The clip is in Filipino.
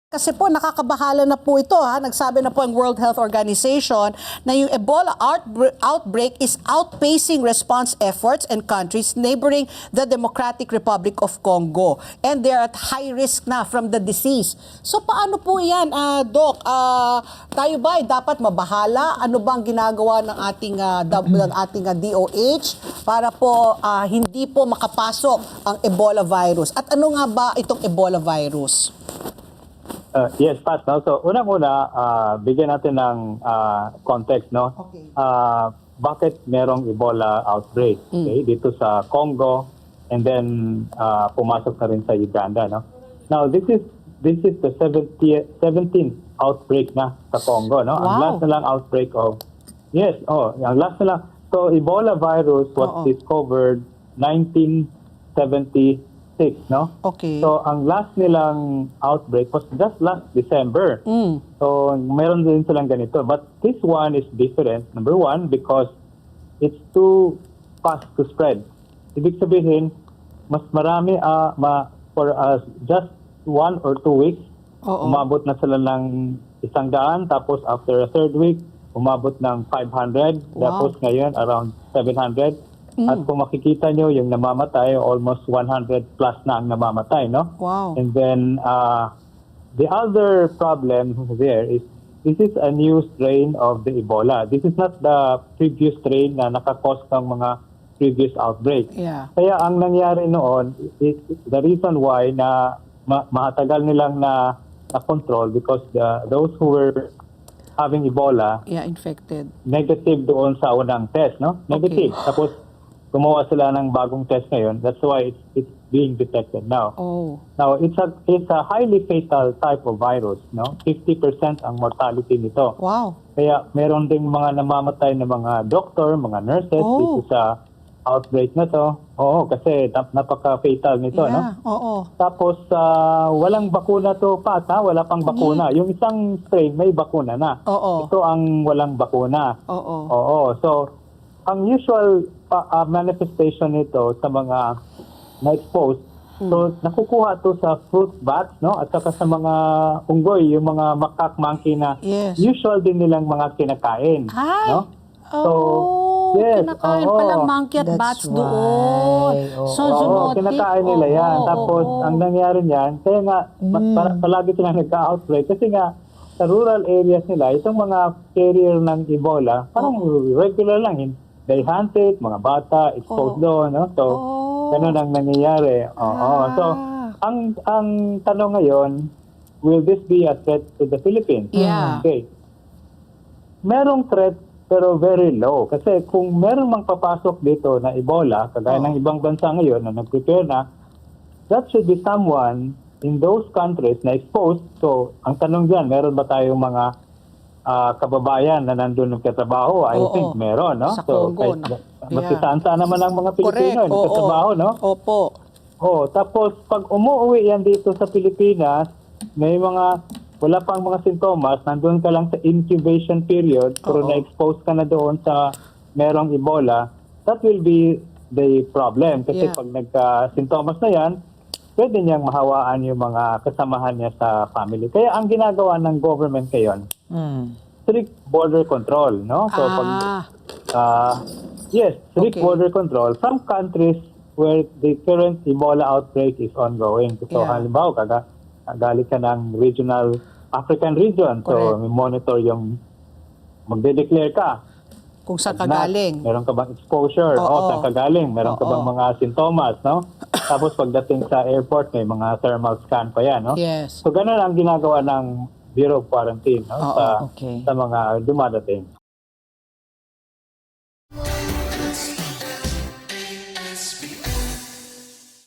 Kasi po nakakabahala na po ito Nagsabi na po ang World Health Organization na yung Ebola outbreak is outpacing response efforts in countries neighboring the Democratic Republic of Congo. And they're at high risk na from the disease. So paano po yan, Doc? Tayo ba ay dapat mabahala? Ano bang ginagawa ng ating DOH para po hindi po makapasok ang Ebola virus? At ano nga ba itong Ebola virus? Yes, Pat. No? So, unang-una, bigyan natin ng context, no? Okay. Bakit merong Ebola outbreak dito sa Congo and then pumasok na rin sa Uganda, no? Now, this is the 17th outbreak na sa Congo, no? Wow. Ang last na lang outbreak of ang last na lang. So, Ebola virus was discovered 1976, no? Okay. So, ang last nilang outbreak was just last December. So, meron din silang ganito. But this one is different. Number one, because it's too fast to spread. Ibig sabihin, mas marami, for just 1 or 2 weeks, umabot na sila ng 100, tapos after a third week, umabot ng 500, tapos ngayon around 700. At kung makikita nyo, yung namamatay, almost 100 plus na ang namamatay, no? Wow. And then, the other problem there is, this is a new strain of the Ebola. This is not the previous strain na nakakos ng mga previous outbreak. Yeah. Kaya ang nangyari noon, the reason why na mahatagal nilang na-control because those who were having Ebola, infected. negative doon sa unang test, no? Negative. Okay. Tapos, gumawa sila ng bagong test ngayon. That's why it's being detected now. Now, it's a highly fatal type of virus, no? 50% ang mortality nito. Wow. Kaya meron ding mga namamatay na mga doctor, mga nurses dito sa outbreak na to. Oo, kasi napaka-fatal nito, no? Tapos, walang bakuna to, Pat, ha? Wala pang bakuna. Yung isang strain, may bakuna na. Ito ang walang bakuna. Oo. So, ang usual manifestation nito sa mga na-exposed, so nakukuha to sa fruit bats, no? At saka sa mga unggoy, yung mga macaque monkey na usual din nilang mga kinakain. No? So, kinakain palang monkey at bats doon. So, kinakain nila yan. Tapos, ang nangyari niyan, kaya nga, palagi silang nagka-outbreak. Kasi nga, sa rural areas nila, itong mga carrier ng Ebola, parang regular lang. They hunt it, mga bata, exposed doon. No? So, ganun ang nangyayari. So, ang tanong ngayon, will this be a threat to the Philippines? Yeah. Okay. Merong threat, pero very low. Kasi kung meron mang papasok dito na Ebola, kagaya ng ibang bansa ngayon na nag-prepare na, that should be someone in those countries na exposed. So, ang tanong dyan, meron ba tayong mga kababayan na nandun nagkatrabaho? I think meron, no? Sa Congo. Masisaan naman ang mga Pilipino nagkatrabaho, no? Opo. Tapos pag umuwi yan dito sa Pilipinas, may mga wala pang mga sintomas, nandun ka lang sa incubation period, pero na-expose ka na doon sa merong Ebola, that will be the problem. Kasi pag nagka-sintomas na yan, pwede niyang mahawaan yung mga kasamahan niya sa family. Kaya ang ginagawa ng government ngayon, strict border control, no? So strict border control. Some countries where the current Ebola outbreak is ongoing. So halimbawa, galing ka ng regional African region. So monitor yung magde-declare ka. Kung saan ka galing. Meron ka bang exposure? Saan ka galing? Meron ka bang mga sintomas, no? Tapos pagdating sa airport, may mga thermal scan pa yan, no? Yes. So ganun ang ginagawa ng Bureau of Quarantine, no? Sa mga dumadating.